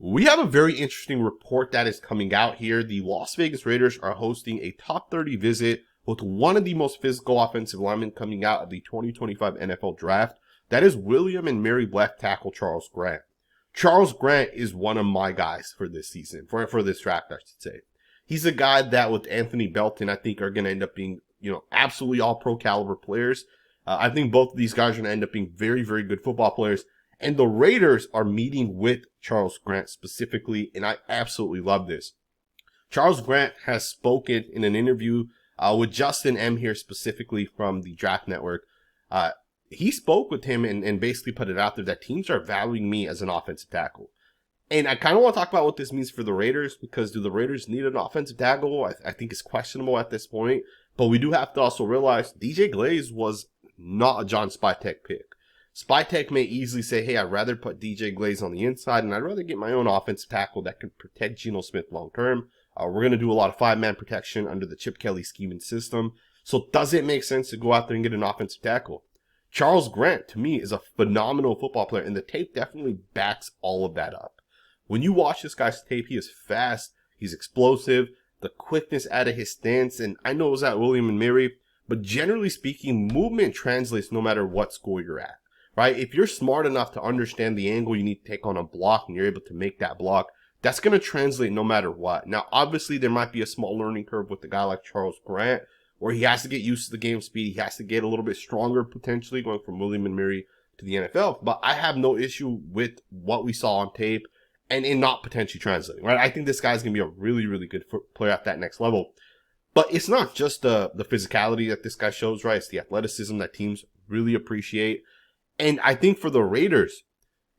We have a very interesting report that is coming out here. The Las Vegas Raiders are hosting a top 30 visit with one of the most physical offensive linemen coming out of the 2025 NFL Draft. That is William and Mary left tackle Charles Grant. Charles Grant is one of my guys for this season, for this draft, I should say. He's a guy that with Anthony Belton, I think are going to end up being, absolutely all pro caliber players. I think both of these guys are going to end up being very, very good football players. And the Raiders are meeting with Charles Grant specifically, and I absolutely love this. Charles Grant has spoken in an interview with Justin M. here specifically from the Draft Network. He spoke with him and basically put it out there that teams are valuing me as an offensive tackle. And I kind of want to talk about what this means for the Raiders, because do the Raiders need an offensive tackle? I think it's questionable at this point. But we do have to also realize DJ Glaze was not a John Spytek pick. Spytek may easily say, hey, I'd rather put DJ Glaze on the inside, and I'd rather get my own offensive tackle that can protect Geno Smith long term. We're going to do a lot of five-man protection under the Chip Kelly scheme and system. So does it make sense to go out there and get an offensive tackle? Charles Grant, to me, is a phenomenal football player, and the tape definitely backs all of that up. When you watch this guy's tape, he is fast, he's explosive, the quickness out of his stance, and I know it was at William and Mary, but generally speaking, movement translates no matter what school you're at. Right? If you're smart enough to understand the angle you need to take on a block and you're able to make that block, that's going to translate no matter what. Now, obviously, there might be a small learning curve with a guy like Charles Grant, where he has to get used to the game speed. He has to get a little bit stronger, potentially, going from William and Mary to the NFL. But I have no issue with what we saw on tape and in not potentially translating. Right? I think this guy's going to be a really, really good player at that next level. But it's not just the physicality that this guy shows, right? It's the athleticism that teams really appreciate. And I think for the Raiders,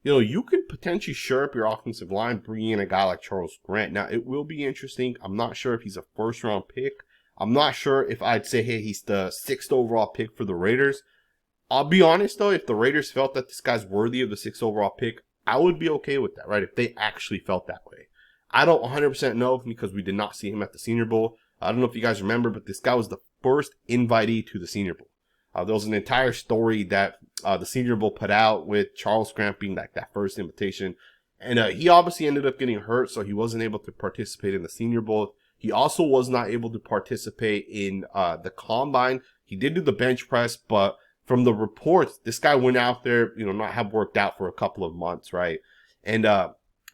you could potentially shore up your offensive line, bringing in a guy like Charles Grant. Now, it will be interesting. I'm not sure if he's a first-round pick. I'm not sure if I'd say, hey, he's the 6th overall pick for the Raiders. I'll be honest, though, if the Raiders felt that this guy's worthy of the 6th overall pick, I would be okay with that, right? If they actually felt that way. I don't 100% know because we did not see him at the Senior Bowl. I don't know if you guys remember, but this guy was the first invitee to the Senior Bowl. There was an entire story that the Senior Bowl put out with Charles Grant being like that first invitation. And he obviously ended up getting hurt, so he wasn't able to participate in the Senior Bowl. He also was not able to participate in the Combine. He did do the bench press, but from the reports, this guy went out there, not have worked out for a couple of months, right? And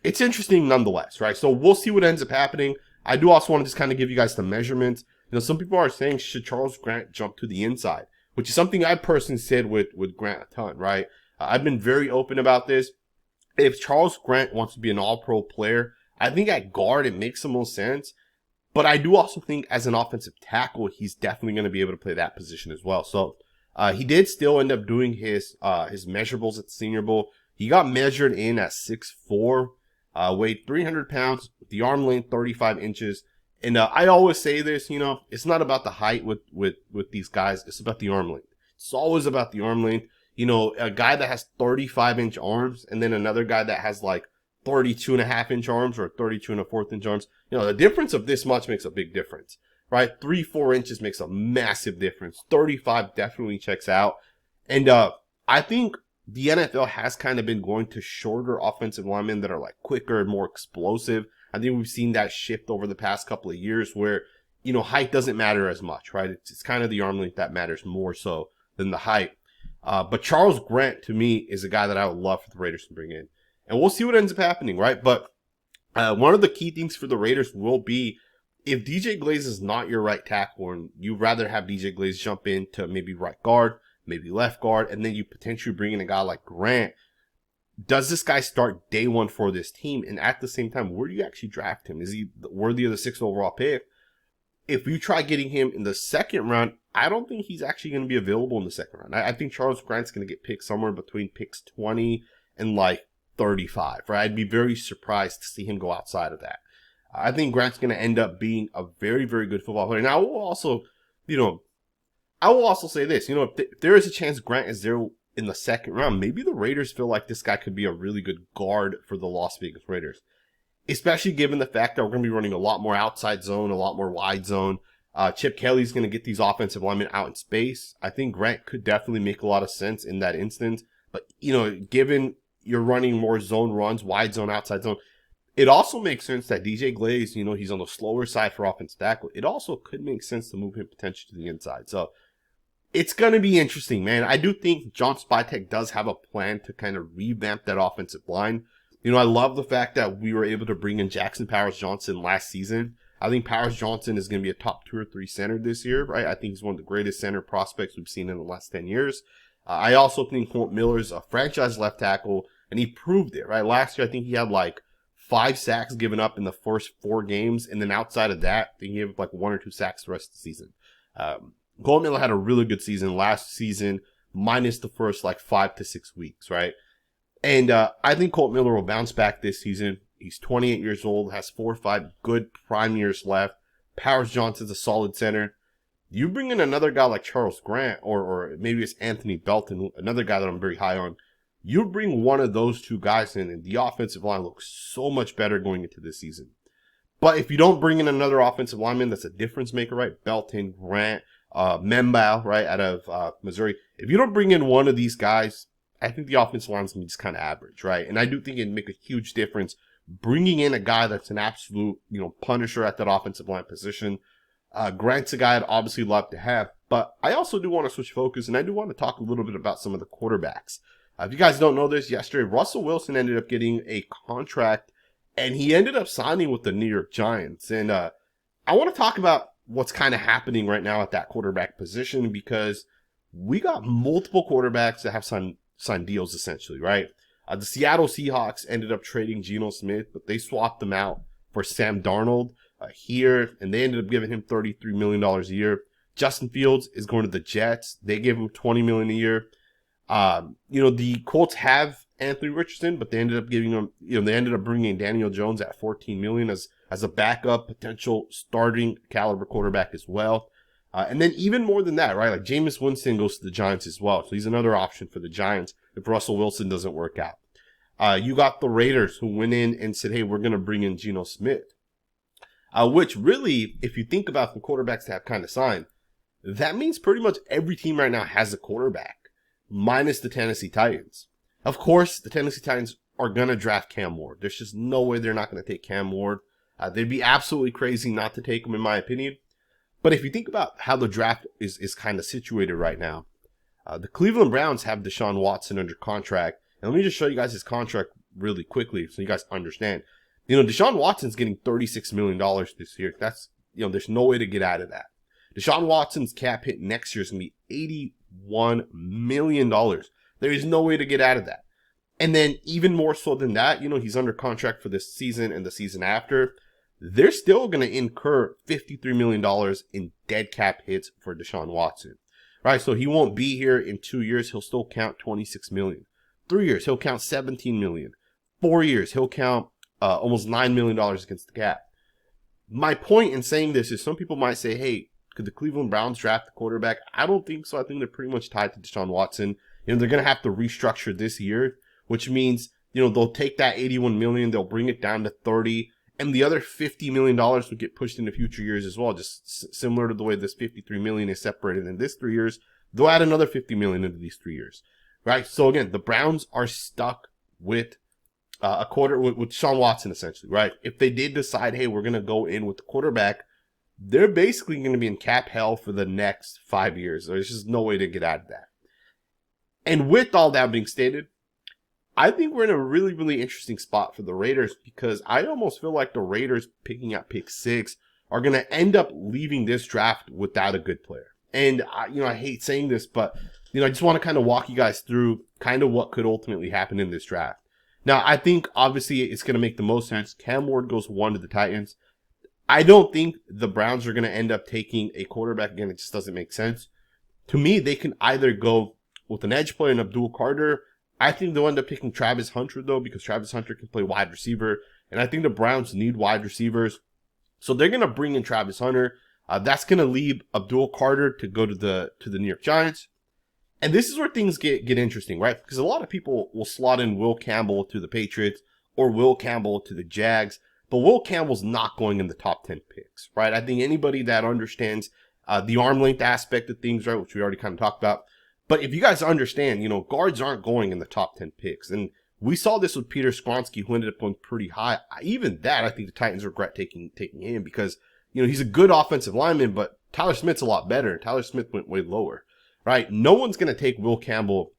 it's interesting nonetheless, right? So we'll see what ends up happening. I do also want to just kind of give you guys the measurements. Some people are saying, should Charles Grant jump to the inside? Which is something I personally said with Grant a ton, right? I've been very open about this. If Charles Grant wants to be an all-pro player, I think at guard it makes the most sense. But I do also think as an offensive tackle, he's definitely going to be able to play that position as well. So he did still end up doing his measurables at the Senior Bowl. He got measured in at 6'4", weighed 300 pounds, the arm length 35 inches. And I always say this, it's not about the height with these guys. It's about the arm length. It's always about the arm length. A guy that has 35-inch arms and then another guy that has like 32.5-inch arms or 32.25-inch arms. The difference of this much makes a big difference, right? 3-4 inches makes a massive difference. 35 definitely checks out. And I think the NFL has kind of been going to shorter offensive linemen that are like quicker and more explosive. I think we've seen that shift over the past couple of years where, height doesn't matter as much, right? It's kind of the arm length that matters more so than the height. But Charles Grant, to me, is a guy that I would love for the Raiders to bring in. And we'll see what ends up happening, right? But one of the key things for the Raiders will be if DJ Glaze is not your right tackle and you'd rather have DJ Glaze jump in to maybe right guard, maybe left guard, and then you potentially bring in a guy like Grant, does this guy start day one for this team? And at the same time, where do you actually draft him? Is he worthy of the 6th overall pick? If you try getting him in the 2nd round, I don't think he's actually going to be available in the 2nd round. I think Charles Grant's going to get picked somewhere between picks 20 and like 35, right? I'd be very surprised to see him go outside of that. I think Grant's going to end up being a very, very good football player. Now, I will also say this, if there is a chance Grant is there in the 2nd round, maybe the Raiders feel like this guy could be a really good guard for the Las Vegas Raiders, especially given the fact that we're going to be running a lot more outside zone, a lot more wide zone. Chip Kelly's going to get these offensive linemen out in space. I think Grant could definitely make a lot of sense in that instance. But, given you're running more zone runs, wide zone, outside zone, It also makes sense that DJ Glaze, he's on the slower side for offensive tackle. It also could make sense to move him potentially to the inside. So it's going to be interesting, man. I do think John Spytek does have a plan to kind of revamp that offensive line. I love the fact that we were able to bring in Jackson Powers-Johnson last season. I think Powers-Johnson is going to be a top 2 or 3 center this year, right? I think he's one of the greatest center prospects we've seen in the last 10 years. I also think Colt Miller's a franchise left tackle, and he proved it, right? Last year, I think he had like 5 sacks given up in the first 4 games, and then outside of that, he gave up like 1 or 2 sacks the rest of the season. Colt Miller had a really good season last season, minus the first like 5 to 6 weeks, right? And I think Colt Miller will bounce back this season. He's 28 years old, has 4 or 5 good prime years left. Powers-Johnson's a solid center. You bring in another guy like Charles Grant, or maybe it's Anthony Belton, another guy that I'm very high on. You bring one of those 2 guys in, and the offensive line looks so much better going into this season. But if you don't bring in another offensive lineman that's a difference maker, right? Belton, Grant, Membao, right, out of Missouri. If you don't bring in one of these guys, I think the offensive line's going to be just kind of average, right? And I do think it'd make a huge difference bringing in a guy that's an absolute, punisher at that offensive line position. Grant's a guy I'd obviously love to have, but I also do want to switch focus, and I do want to talk a little bit about some of the quarterbacks. If you guys don't know this, yesterday, Russell Wilson ended up getting a contract, and he ended up signing with the New York Giants. And I want to talk about what's kind of happening right now at that quarterback position, because we got multiple quarterbacks that have signed deals, essentially, right? The Seattle Seahawks ended up trading Geno Smith, but they swapped him out for Sam Darnold here, and they ended up giving him $33 million a year. Justin Fields is going to the Jets. They gave him $20 million a year. The Colts have Anthony Richardson, but they ended up giving him, they ended up bringing in Daniel Jones at $14 million as a backup, potential starting caliber quarterback as well. And then even more than that, right? Like Jameis Winston goes to the Giants as well. So he's another option for the Giants if Russell Wilson doesn't work out. You got the Raiders who went in and said, hey, we're going to bring in Geno Smith. Which really, if you think about the quarterbacks that have kind of signed, that means pretty much every team right now has a quarterback, minus the Tennessee Titans. Of course, the Tennessee Titans are going to draft Cam Ward. There's just no way they're not going to take Cam Ward. They'd be absolutely crazy not to take him, in my opinion. But if you think about how the draft is kind of situated right now, the Cleveland Browns have Deshaun Watson under contract. And let me just show you guys his contract really quickly so you guys understand. Deshaun Watson's getting $36 million this year. That's, there's no way to get out of that. Deshaun Watson's cap hit next year is going to be $81 million. There is no way to get out of that. And then even more so than that, he's under contract for this season and the season after. They're still going to incur $53 million in dead cap hits for Deshaun Watson. Right? So he won't be here in 2 years. He'll still count $26 million. 3 years, he'll count $17 million. 4 years, he'll count almost $9 million against the cap. My point in saying this is some people might say, hey, could the Cleveland Browns draft a quarterback? I don't think so. I think they're pretty much tied to Deshaun Watson. They're going to have to restructure this year, which means, they'll take that $81 million, they'll bring it down to 30, and the other $50 million will get pushed into future years as well, just similar to the way this $53 million is separated in this 3 years. They'll add another $50 million into these 3 years, right? So again, the Browns are stuck with a quarter with Deshaun Watson, essentially, right? If they did decide, hey, we're going to go in with the quarterback, they're basically going to be in cap hell for the next 5 years. There's just no way to get out of that. And with all that being stated, I think we're in a really, really interesting spot for the Raiders, because I almost feel like the Raiders picking up pick 6 are going to end up leaving this draft without a good player. And I hate saying this, but I just want to kind of walk you guys through kind of what could ultimately happen in this draft. Now, I think obviously it's going to make the most sense. Cam Ward goes 1 to the Titans. I don't think the Browns are going to end up taking a quarterback. Again, it just doesn't make sense. To me, they can either go with an edge player and Abdul Carter. I think they'll end up picking Travis Hunter, though, because Travis Hunter can play wide receiver. And I think the Browns need wide receivers. So they're going to bring in Travis Hunter. That's going to leave Abdul Carter to go to the New York Giants. And this is where things get interesting, right? Because a lot of people will slot in Will Campbell to the Patriots or Will Campbell to the Jags. But Will Campbell's not going in the top 10 picks, right? I think anybody that understands the arm length aspect of things, right, which we already kind of talked about. But if you guys understand, guards aren't going in the top 10 picks. And We saw this with Peter Skronsky, who ended up going pretty high. Even that, I think the Titans regret taking him because, you know, he's a good offensive lineman, but Tyler Smith's a lot better. Tyler Smith went way lower, right? No one's going to take Will Campbell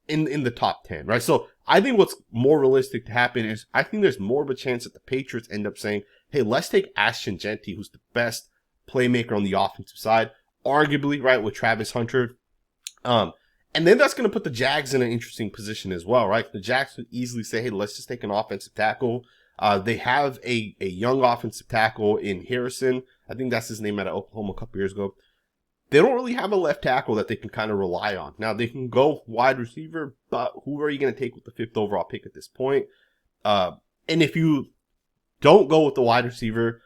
in the top 10, right? So I think what's more realistic to happen is I think there's more of a chance that the Patriots end up saying, hey, let's take Ashton Jeanty, who's the best playmaker on the offensive side, arguably, right, with Travis Hunter. And then that's going to put the Jags in an interesting position as well, right? The Jags could easily say, hey, let's just take an offensive tackle. They have a young offensive tackle in Harrison. I think that's his name out of Oklahoma a couple years ago. They don't really have a left tackle that they can kind of rely on. Now, they can go wide receiver, but who are you going to take with the 5th overall pick at this point? And if you don't go with the wide receiver,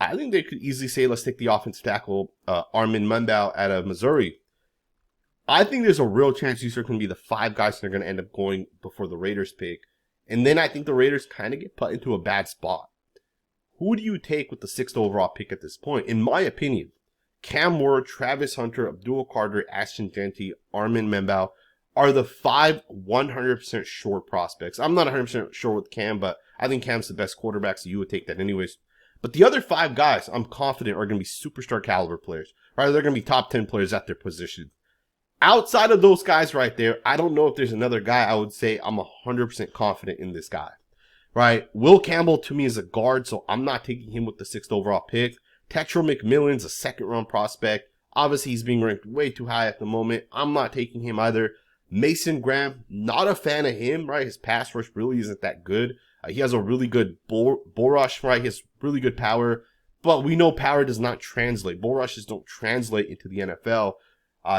I think they could easily say, let's take the offensive tackle, Armin Mundau out of Missouri. I think there's a real chance these are going to be the 5 guys that are going to end up going before the Raiders pick. And then I think the Raiders kind of get put into a bad spot. Who do you take with the 6th overall pick at this point? In my opinion, Cam Ward, Travis Hunter, Abdul Carter, Ashton Jeanty, Armin Mundau are the 5 100% sure prospects. I'm not 100% sure with Cam, but I think Cam's the best quarterback, so you would take that anyways. But the other 5 guys, I'm confident, are going to be superstar caliber players. Right? They're going to be top 10 players at their position. Outside of those guys right there, I don't know if there's another guy I would say I'm 100% confident in this guy, right? Will Campbell to me is a guard, so I'm not taking him with the 6th overall pick. Tetra McMillan's a 2nd round prospect. Obviously, he's being ranked way too high at the moment. I'm not taking him either. Mason Graham, not a fan of him, right? His pass rush really isn't that good. He has a really good bull rush, right? He has really good power, but we know power does not translate. Bull rushes don't translate into the NFL.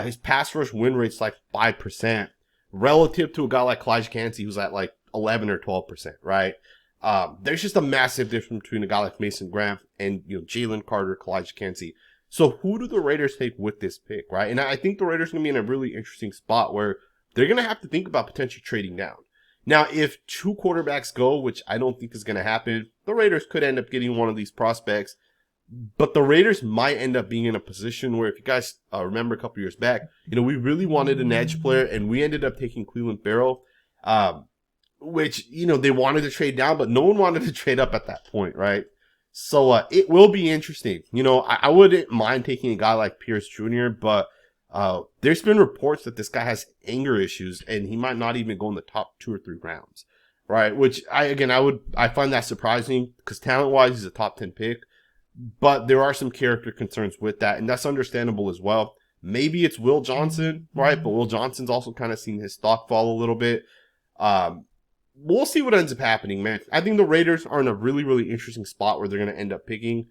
His pass rush win rate's like 5% relative to a guy like Kalijah Kancey who's at like 11 or 12%, right? There's just a massive difference between a guy like Mason Graham and, you know, Jalen Carter, Kalijah Kancey. So who do the Raiders take with this pick, right? And I think the Raiders are going to be in a really interesting spot where they're going to have to think about potentially trading down. Now, if 2 quarterbacks go, which I don't think is going to happen, the Raiders could end up getting one of these prospects. But the Raiders might end up being in a position where, if you guys remember a couple years back, you know, we really wanted an edge player, and we ended up taking Cleveland Farrell, which, you know, they wanted to trade down, but no one wanted to trade up at that point, right? So it will be interesting. You know, I wouldn't mind taking a guy like Pierce Jr., but there's been reports that this guy has anger issues, and he might not even go in the top 2 or 3 rounds, right? Which I find that surprising because talent-wise, he's a top 10 pick. But there are some character concerns with that, and that's understandable as well. Maybe it's Will Johnson, right? But Will Johnson's also kind of seen his stock fall a little bit. We'll see what ends up happening, man. I think the Raiders are in a really, really interesting spot where they're going to end up picking.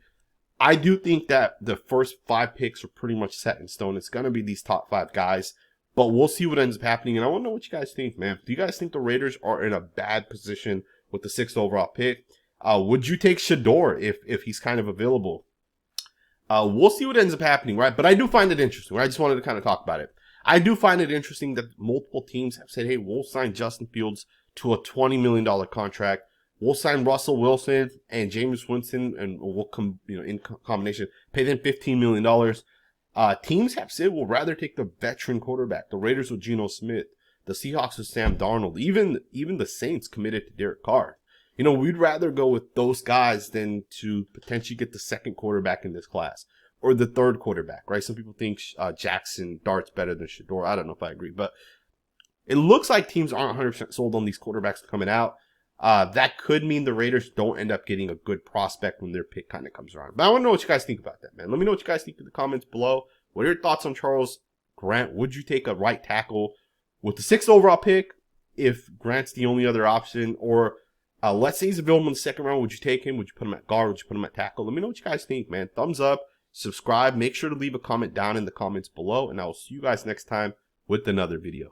I do think that the first 5 picks are pretty much set in stone. It's going to be these top 5 guys, but we'll see what ends up happening. And I want to know what you guys think, man. Do you guys think the Raiders are in a bad position with the 6th overall pick? Would you take Shador if he's kind of available? We'll see what ends up happening, right? But I do find it interesting, right? I just wanted to kind of talk about it. I do find it interesting that multiple teams have said, hey, we'll sign Justin Fields to a $20 million contract. We'll sign Russell Wilson and Jameis Winston, and we'll come, you know, in combination, pay them $15 million. Teams have said we'll rather take the veteran quarterback. The Raiders with Geno Smith, the Seahawks with Sam Darnold, even the Saints committed to Derek Carr. You know, we'd rather go with those guys than to potentially get the 2nd quarterback in this class or the 3rd quarterback, right? Some people think Jackson Dart's better than Shador. I don't know if I agree, but it looks like teams aren't 100% sold on these quarterbacks coming out. That could mean the Raiders don't end up getting a good prospect when their pick kind of comes around. But I want to know what you guys think about that, man. Let me know what you guys think in the comments below. What are your thoughts on Charles Grant? Would you take a right tackle with the 6th overall pick if Grant's the only other option? Or let's say he's available in the 2nd round. Would you take him? Would you put him at guard? Would you put him at tackle? Let me know what you guys think, man. Thumbs up, subscribe. Make sure to leave a comment down in the comments below. And I will see you guys next time with another video.